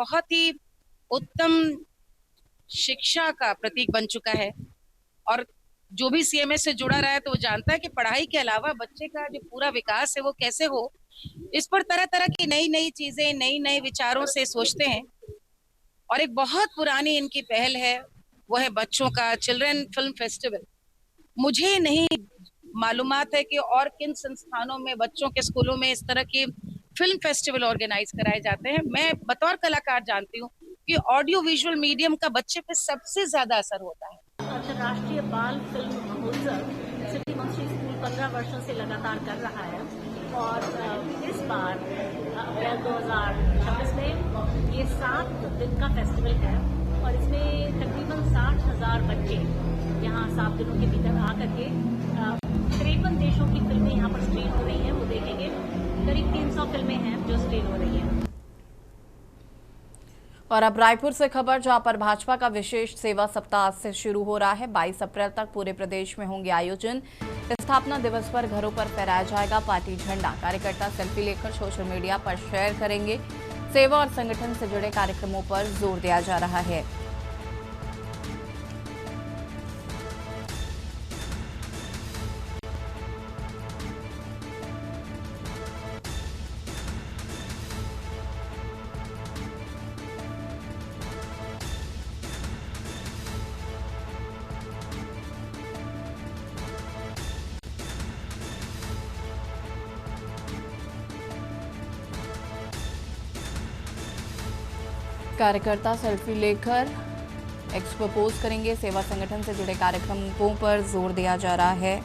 बहुत ही उत्तम शिक्षा का प्रतीक बन चुका है। और जो भी सीएमएस से जुड़ा रहा है तो वो जानता है कि पढ़ाई के अलावा बच्चे का जो पूरा विकास है वो कैसे हो, इस पर तरह तरह की नई नई चीजें, नई नए विचारों से सोचते हैं। और एक बहुत पुरानी इनकी पहल है, वो है बच्चों का चिल्ड्रन फिल्म फेस्टिवल। मुझे नहीं मालूमात है कि और किन संस्थानों में, बच्चों के स्कूलों में इस तरह की फिल्म फेस्टिवल ऑर्गेनाइज कराए जाते हैं। मैं बतौर कलाकार जानती हूँ कि ऑडियो विजुअल मीडियम का बच्चे पे सबसे ज्यादा असर होता है। अंतर्राष्ट्रीय बाल फिल्म महोत्सव सिटी मंत्री स्कूल 15 वर्षों से लगातार कर रहा है और इस बार अप्रैल 2026 में ये 7 दिन का फेस्टिवल है और इसमें तकरीबन 60,000 बच्चे यहाँ 7 दिनों के भीतर आकर के 53 देशों की फिल्में यहाँ पर स्क्रीन हो रही हैं, वो देखेंगे। करीब 300 फिल्में हैं जो स्क्रीन हो रही हैं। और अब रायपुर से खबर, जहां पर भाजपा का विशेष सेवा सप्ताह आज से शुरू हो रहा है। 22 अप्रैल तक पूरे प्रदेश में होंगे आयोजन। स्थापना दिवस पर घरों पर फहराया जाएगा पार्टी झंडा। कार्यकर्ता सेल्फी लेकर सोशल मीडिया पर शेयर करेंगे। सेवा और संगठन से जुड़े कार्यक्रमों पर जोर दिया जा रहा है। कार्यकर्ता सेल्फी लेकर एक्स पर पोस्ट करेंगे। सेवा संगठन से जुड़े कार्यक्रमों पर जोर दिया जा रहा है।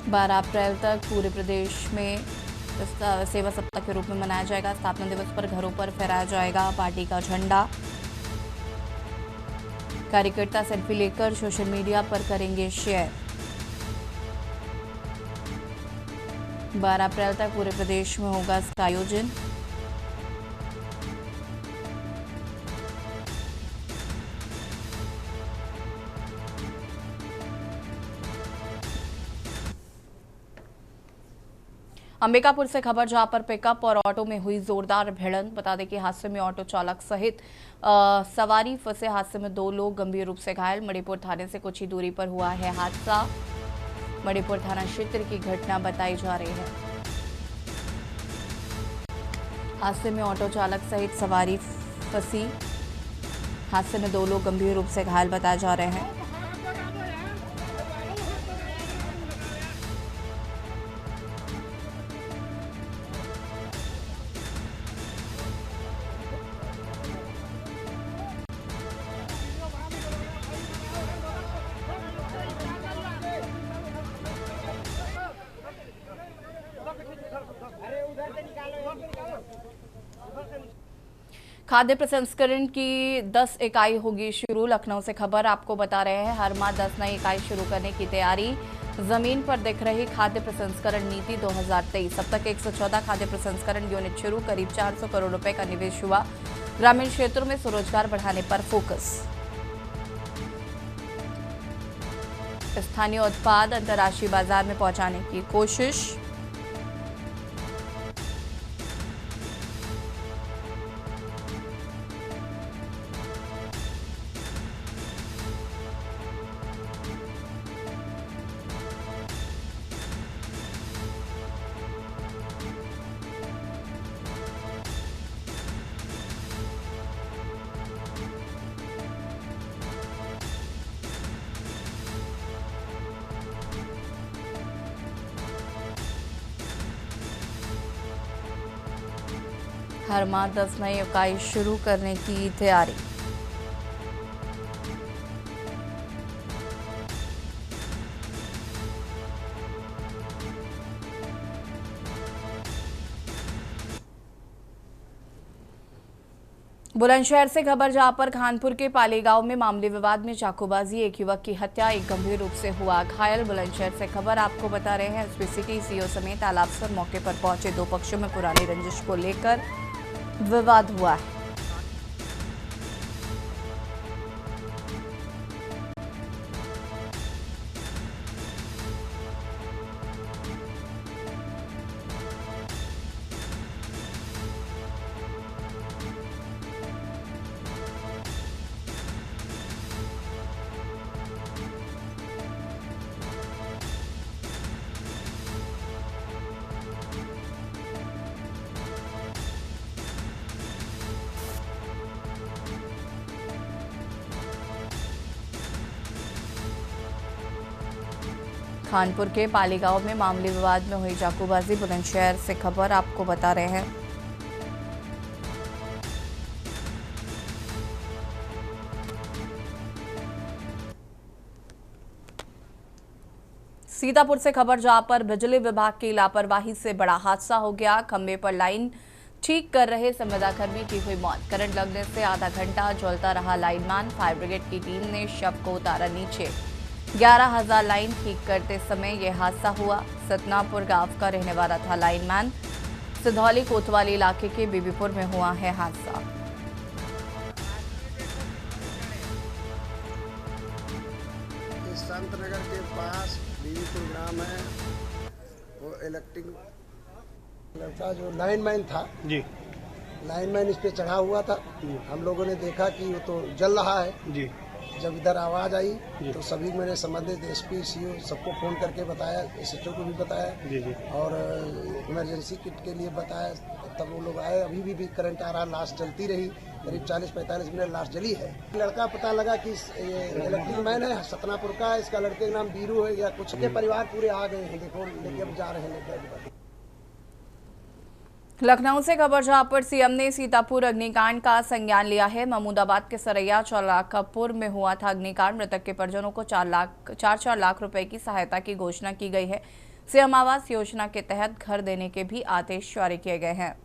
बारह अप्रैल तक पूरे प्रदेश में सेवा सप्ताह के रूप में मनाया जाएगा। स्थापना दिवस पर घरों पर फहराया जाएगा पार्टी का झंडा। कार्यकर्ता सेल्फी लेकर सोशल मीडिया पर करेंगे शेयर। 12 अप्रैल तक पूरे प्रदेश में होगा इसका आयोजन। अंबिकापुर से खबर, जहां पर पिकअप और ऑटो में हुई जोरदार भिड़ंत। बता दें कि हादसे में ऑटो चालक सहित सवारी फंसे। हादसे में 2 लोग गंभीर रूप से घायल। मणिपुर थाने से कुछ ही दूरी पर हुआ है हादसा। मणिपुर थाना क्षेत्र की घटना बताई जा रही है। हादसे में ऑटो चालक सहित सवारी फंसी। हादसे में 2 लोग गंभीर रूप से घायल बताए जा रहे हैं। खाद्य प्रसंस्करण की 10 इकाई होगी शुरू। लखनऊ से खबर आपको बता रहे हैं, हर माह 10 नई इकाई शुरू करने की तैयारी। जमीन पर दिख रही खाद्य प्रसंस्करण नीति 2023। अब तक 114 खाद्य प्रसंस्करण यूनिट शुरू, करीब 400 करोड़ रुपए का निवेश हुआ। ग्रामीण क्षेत्रों में स्वरोजगार बढ़ाने पर फोकस। स्थानीय उत्पाद अंतर्राष्ट्रीय बाजार में पहुंचाने की कोशिश। हर माह 10 नई इकाई शुरू करने की तैयारी। बुलंदशहर से खबर, जहां पर खानपुर के पालीगांव में मामले विवाद में चाकूबाजी, एक युवक की हत्या, एक गंभीर रूप से हुआ घायल। बुलंदशहर से खबर आपको बता रहे हैं, एसपी सिटी सीओ समेत आला अफसर मौके पर पहुंचे। 2 पक्षों में पुरानी रंजिश को लेकर विवाद हुआ है। खानपुर के पाली गांव में मामूली विवाद में हुई चाकूबाजी। बुलंदशहर से खबर आपको बता रहे हैं। सीतापुर से खबर, जहां पर बिजली विभाग की लापरवाही से बड़ा हादसा हो गया। खंभे पर लाइन ठीक कर रहे संविदाकर्मी की हुई मौत। करंट लगने से आधा घंटा जलता रहा लाइनमैन। फायर ब्रिगेड की टीम ने शव को उतारा नीचे। 11,000 लाइन ठीक करते समय यह हादसा हुआ। सतनापुर गांव का रहने वाला था लाइनमैन। सिधौली कोतवाली इलाके के बीबीपुर में हुआ है हादसा। संत नगर के पास बीबीपुर गांव है, वो इलेक्ट्रिक लड़का जो लाइनमैन था जी, लाइनमैन इस पे चढ़ा हुआ था। हम लोगों ने देखा कि वो तो जल रहा है जी। जब इधर आवाज आई तो सभी मैंने संबंधित एसपी सीओ सबको फोन करके बताया, एसएचओ को भी बताया जी जी। और इमरजेंसी किट के लिए बताया। तब वो लोग आए। अभी भी करंट आ रहा, लाश जलती रही करीब 40-45 मिनट लाश जली है। लड़का पता लगा कि ये इलेक्ट्रिक मैन है, सतनापुर का। इसका लड़के का नाम बीरू है या कुछ के परिवार पूरे आ गए हैं। देखो लेके अब जा रहे हैं लेके। लखनऊ से खबर, जहां पर सीएम ने सीतापुर अग्निकांड का संज्ञान लिया है। महमूदाबाद के सरैया चौलाकापुर में हुआ था अग्निकांड। मृतक के परिजनों को 4 लाख रुपए की सहायता की घोषणा की गई है। सीएम आवास योजना के तहत घर देने के भी आदेश जारी किए गए हैं।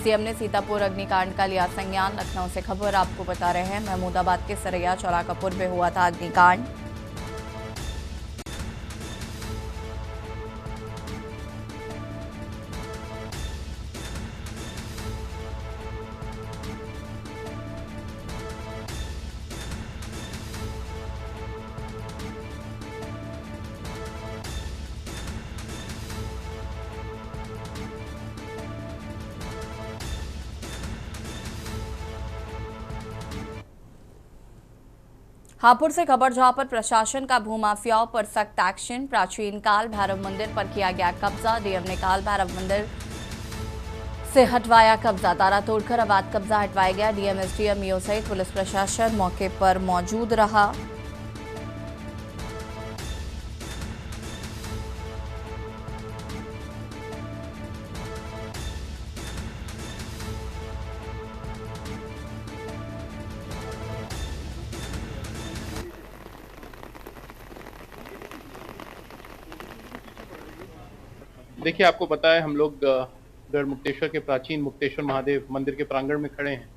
सीएम ने सीतापुर अग्निकांड का लिया संज्ञान। लखनऊ से खबर आपको बता रहे हैं। महमूदाबाद के सरैया चौलाकापुर में हुआ था अग्निकांड। हापुड़ से खबर, जहां पर प्रशासन का भूमाफियाओं पर सख्त एक्शन। प्राचीन काल भैरव मंदिर पर किया गया कब्जा। डीएम ने काल भैरव मंदिर से हटवाया कब्जा। ताला तोड़कर अवैध कब्जा हटवाया गया। डीएम, एसडीएम, ईओ सहित पुलिस प्रशासन मौके पर मौजूद रहा। देखिए, आपको पता है हम लोग गढ़ मुक्तेश्वर के प्राचीन मुक्तेश्वर महादेव मंदिर के प्रांगण में खड़े हैं।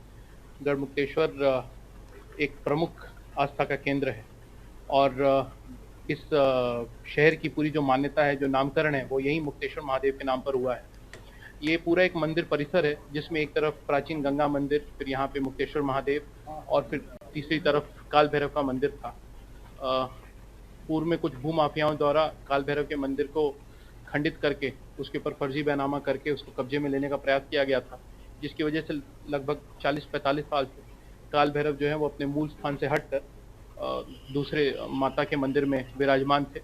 गढ़ मुक्तेश्वर एक प्रमुख आस्था का केंद्र है और इस शहर की पूरी जो मान्यता है, जो नामकरण है, वो यही मुक्तेश्वर महादेव के नाम पर हुआ है। ये पूरा एक मंदिर परिसर है जिसमें एक तरफ प्राचीन गंगा मंदिर, फिर यहाँ पे मुक्तेश्वर महादेव और फिर तीसरी तरफ काल भैरव का मंदिर था। पूर्व में कुछ भूमाफियाओं द्वारा काल भैरव के मंदिर को खंडित करके उसके ऊपर फर्जी बैनामा करके उसको कब्जे में लेने का प्रयास किया गया था, जिसकी वजह से लगभग 40-45 साल से काल भैरव जो है वो अपने मूल स्थान से हटकर दूसरे माता के मंदिर में विराजमान थे।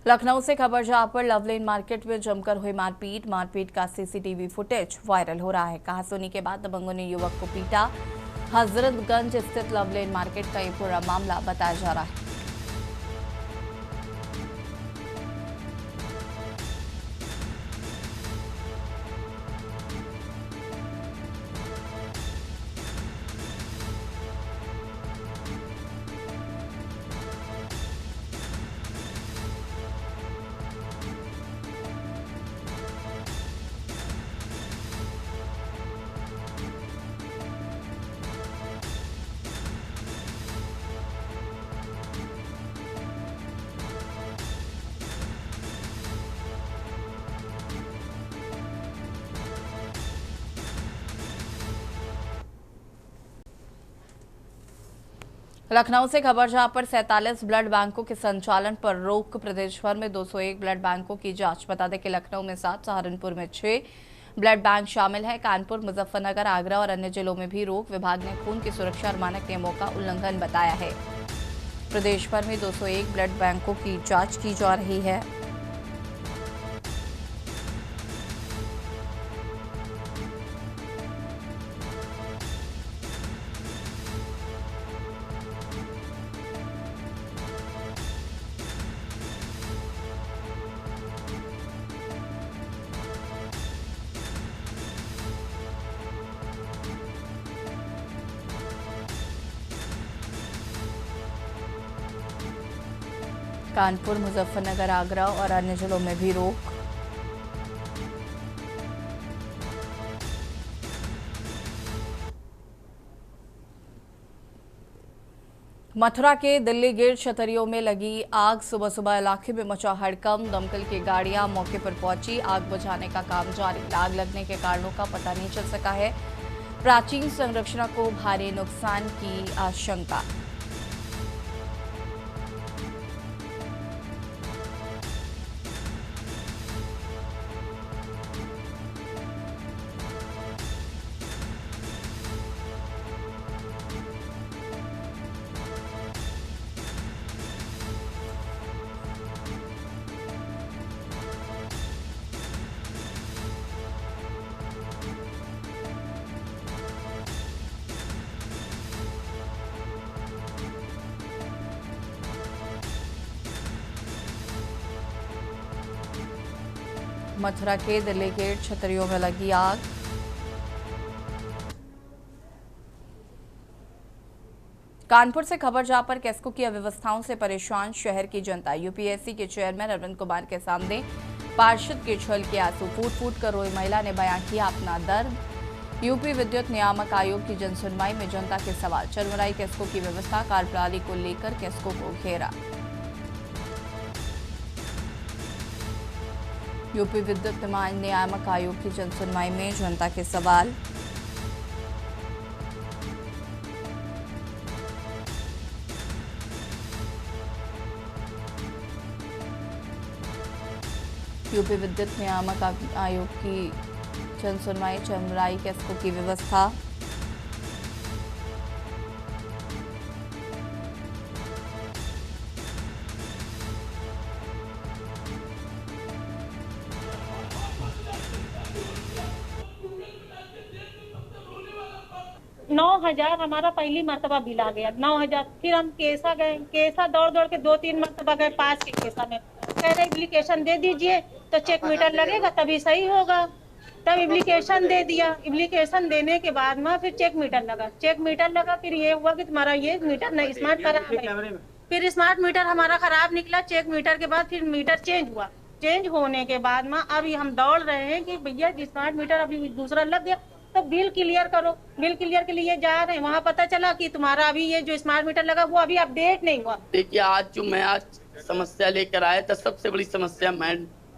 लखनऊ से खबर, जहां पर लवलेन मार्केट में जमकर हुई मारपीट का सीसीटीवी फुटेज वायरल हो रहा है। कहासुनी के बाद दबंगों ने युवक को पीटा। हजरतगंज स्थित लवलेन मार्केट का ये पूरा मामला बताया जा रहा है। लखनऊ से खबर, जहां पर 47 ब्लड बैंकों के संचालन पर रोक। प्रदेश भर में 201 ब्लड बैंकों की जांच। बता दें कि लखनऊ में 7, सहारनपुर में 6 ब्लड बैंक शामिल है। कानपुर, मुजफ्फरनगर, आगरा और अन्य जिलों में भी रोक। विभाग ने खून की सुरक्षा और मानक नियमों का उल्लंघन बताया है। प्रदेश भर में 201 ब्लड बैंकों की जांच की जा रही है। कानपुर, मुजफ्फरनगर, आगरा और अन्य जिलों में भी रोक। मथुरा के दिल्ली गेट छतरियों में लगी आग। सुबह सुबह इलाके में मचा हड़कंप। दमकल की गाड़ियां मौके पर पहुंची। आग बुझाने का काम जारी। आग लगने के कारणों का पता नहीं चल सका है। प्राचीन संरचना को भारी नुकसान की आशंका। मथुरा के दिल्ली गेट छतरियों में लगी आग। कानपुर से खबर जहां पर कैस्को की अव्यवस्थाओं से परेशान शहर की जनता। यूपीएससी के चेयरमैन अरविंद कुमार के सामने पार्षद के छल के आंसू। फूट फूट कर रोई महिला ने बयां किया अपना दर्द। यूपी विद्युत नियामक आयोग की जनसुनवाई में जनता के सवाल। चरमराई कैस्को की व्यवस्था कार्यप्रणाली को लेकर कैस्को को घेरा। यूपी विद्युत नियामक आयोग की जनसुनवाई में जनता के सवाल। यूपी विद्युत नियामक आयोग की जनसुनवाई। चरमराई कैस्को की व्यवस्था। नौ 9,000 हमारा पहली मरतबा बिल आ गया। 9,000। फिर हम केसा गए। केसा दौड़ दौड़ के 2-3 मरतबा गए। 5 के केसा में कह रहे एप्लीकेशन दे दीजिए तो चेक मीटर लगेगा तभी सही होगा। तब एप्लीकेशन दे दिया। एप्लीकेशन देने के बाद में फिर चेक मीटर लगा। चेक मीटर लगा फिर ये हुआ कि तुम्हारा ये मीटर नहीं स्मार्ट खराब है। फिर स्मार्ट मीटर हमारा खराब निकला। चेक मीटर के बाद फिर मीटर चेंज हुआ। चेंज होने के बाद में अभी हम दौड़ रहे हैं कि भैया स्मार्ट मीटर अभी दूसरा लग गया तो बिल क्लियर करो। बिल क्लियर के लिए जा रहे हैं। वहाँ पता चला कि तुम्हारा अभी ये जो स्मार्ट मीटर लगा वो अभी अपडेट नहीं हुआ। देखिए आज समस्या लेकर आया था, सबसे बड़ी समस्या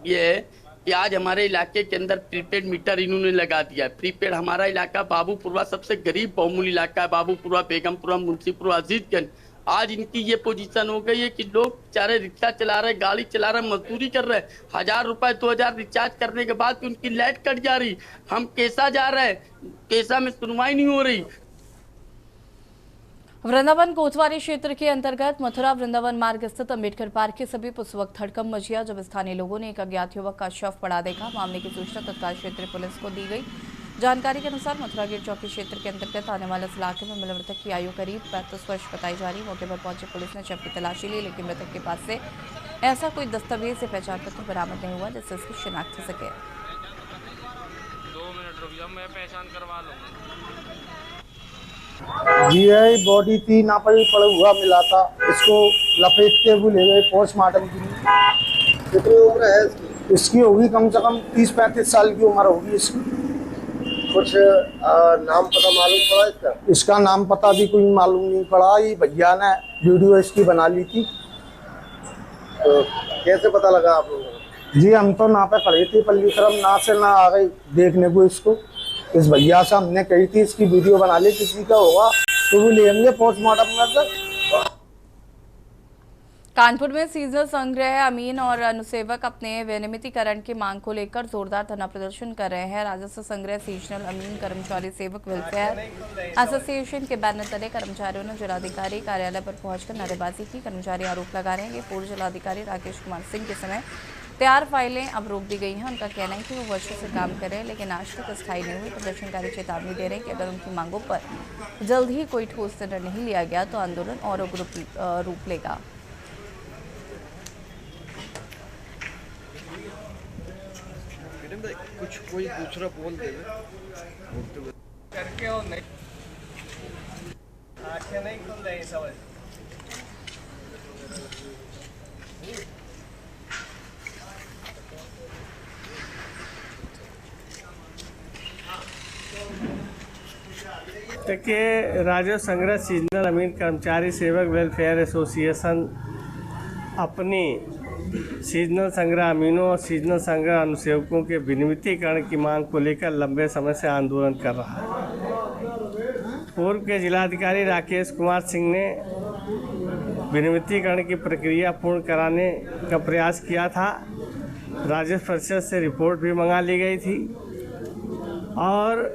ये है कि आज हमारे इलाके के अंदर प्रीपेड मीटर इन्होंने लगा दिया है। प्रीपेड हमारा इलाका बाबूपुरवा सबसे गरीब बहुमूल्य इलाका है। बाबूपुरवा, बेगमपुरा, मुंशीपुरा, अजीतगंज। आज इनकी ये पोजीशन हो गई है कि लोग बेचारे रिक्शा चला रहे, गाड़ी चला रहे, मजदूरी कर रहे, 1,000 रुपए 2,000 रिचार्ज करने के बाद उनकी लाइट कट जा रही। हम कैसा जा रहे हैं, कैसा में सुनवाई नहीं हो रही। वृंदावन कोतवाली क्षेत्र के अंतर्गत मथुरा वृंदावन मार्ग स्थित अम्बेडकर पार्क के समीप उस वक्त हड़कंप मच गया जब स्थानीय लोगों ने एक अज्ञात युवक का शव पड़ा देखा। मामले की सूचना तत्काल क्षेत्रीय पुलिस को दी गई। जानकारी के अनुसार मथुरा गेट चौकी क्षेत्र के अंतर्गत आने वाले इस इलाके में मिले मृतक की आयु करीब 35 वर्ष बताई जा रही। मौके पर पहुंची पुलिस ने शव की तलाशी ली, लेकिन मृतक के पास से ऐसा कोई दस्तावेज या पहचान पत्र बरामद नहीं हुआ जिससे उसकी शिनाख्त हो सके। 2 मिनट रुक जाओ, मैं पहचान करवा लूंगा। जी बॉडी थी ना पर पड़ा हुआ मिला था। इसको लपेट के वो ले गए पोस्टमार्टम के लिए। कितनी उम्र है इसकी? इसकी होगी कम से कम 30-35 साल की उम्र होगी इसकी। कुछ नाम पता मालूम पड़ा इसका? इसका नाम पता भी कोई मालूम नहीं पड़ा। ये भैया ने वीडियो इसकी बना ली थी। तो कैसे पता लगा आप लोगों को? जी हम तो ना पे खड़े थे पल्ली तरफ, ना से ना आ गई देखने को इसको। इस भैया से हमने कही थी इसकी वीडियो बना ली, किसी का होगा तो वो लेंगे पोस्टमार्टम में से। कानपुर में सीजनल संग्रह अमीन और अनुसेवक अपने विनियमितीकरण की मांग को लेकर जोरदार धरना प्रदर्शन कर रहे हैं। राजस्व संग्रह सीजनल अमीन कर्मचारी सेवक वेलफेयर एसोसिएशन के बैनर तले कर्मचारियों ने जिलाधिकारी कार्यालय पर पहुंचकर नारेबाजी की। कर्मचारी आरोप लगा रहे हैं कि पूर्व जिलाधिकारी राकेश कुमार सिंह के समय तैयार फाइलें अब रोक दी गई हैं। उनका कहना है कि वो वर्षों से काम कर रहे हैं लेकिन आज तक स्थायी नहीं हुई। प्रदर्शनकारी चेतावनी दे रहे हैं कि अगर उनकी मांगों पर जल्द ही कोई ठोस निर्णय नहीं लिया गया तो आंदोलन और उग्र रूप लेगा। कुछ कोई दूसरा बोल देवे करके और नहीं आंखें नहीं खुल रही समझ। देखिए, राजस्व संग्रह सीजनल अमीन कर्मचारी सेवक वेलफेयर एसोसिएशन अपनी सीजनल संग्रह अमीनों और सीजनल संग्रह अनुसेवकों के विनियमितीकरण की मांग को लेकर लंबे समय से आंदोलन कर रहा है। पूर्व के जिलाधिकारी राकेश कुमार सिंह ने विनियमितीकरण की प्रक्रिया पूर्ण कराने का प्रयास किया था। राजस्व परिषद से रिपोर्ट भी मंगा ली गई थी और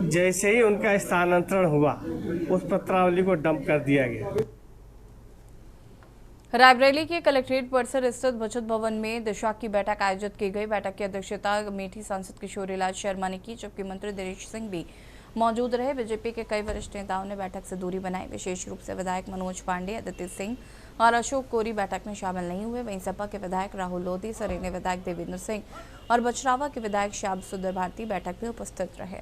जैसे ही उनका स्थानांतरण हुआ उस पत्रावली को डंप कर दिया गया। रायबरेली के कलेक्ट्रेट परिसर स्थित बचत भवन में दिशा की बैठक आयोजित की गई। बैठक की अध्यक्षता अमेठी सांसद किशोरीलाल शर्मा ने की, जबकि मंत्री दिनेश सिंह भी मौजूद रहे। बीजेपी के कई वरिष्ठ नेताओं ने बैठक से दूरी बनाई। विशेष रूप से विधायक मनोज पांडे, अदिति सिंह और अशोक कोरी बैठक में शामिल नहीं हुए। वहीं सपा के विधायक राहुल लोधी, सरेने विधायक देवेंद्र सिंह और बछरावा के विधायक श्याम सुंदर भारती बैठक में उपस्थित रहे।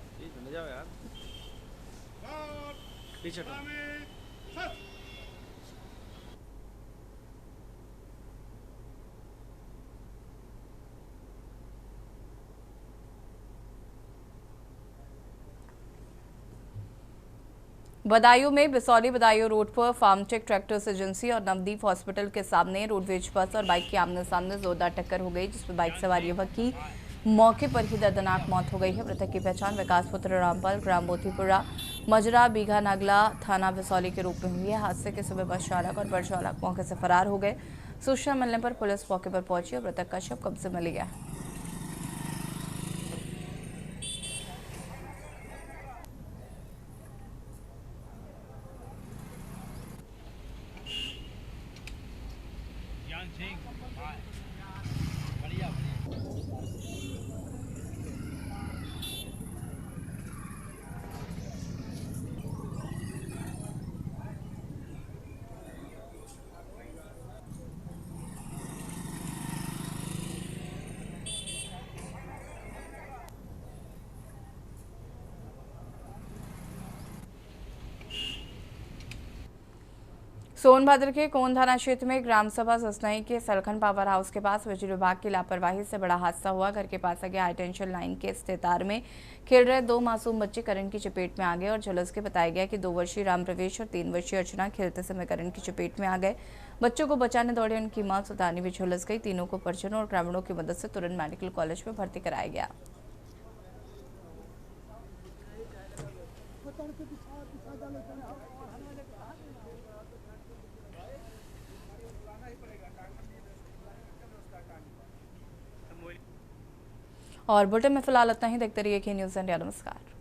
बदायूं में बिसौली बदायूं रोड पर फार्मटेक ट्रैक्टर्स एजेंसी और नवदीप हॉस्पिटल के सामने रोडवेज बस और बाइक की आमने सामने जोरदार टक्कर हो गई, जिसमें बाइक सवार युवक की मौके पर ही दर्दनाक मौत हो गई है। मृतक की पहचान विकास पुत्र रामपाल, ग्राम बोथीपुरा, मजरा बीघा नागला, थाना बिसौली के रूप में हुई है। हादसे के समय बस चालक और बस चालक मौके से फरार हो गए। सूचना मिलने पर पुलिस मौके पर पहुंची और मृतक का शव कब्जे में लिया। सोनभद्र के कोन थाना क्षेत्र में ग्राम सभा ससनई के सलखन पावर हाउस के पास बिजली विभाग की लापरवाही से बड़ा हादसा हुआ। घर के पास लगे हाई टेंशन लाइन के स्थित तार में खेल रहे 2 मासूम बच्चे करंट की चपेट में आ गए और झुलस के बताया गया कि 2 वर्षीय राम प्रवेश और 3 वर्षीय अर्चना खेलते समय करंट की चपेट में आ गए। बच्चों को बचाने दौड़े उनकी मां सुतानी भी झुलस गई। तीनों को परिजनों और ग्रामीणों की मदद से तुरंत मेडिकल कॉलेज में भर्ती कराया गया। और बुलेटिन में फिलहाल इतना ही। देखते रहिए के न्यूज़ इंडिया। नमस्कार।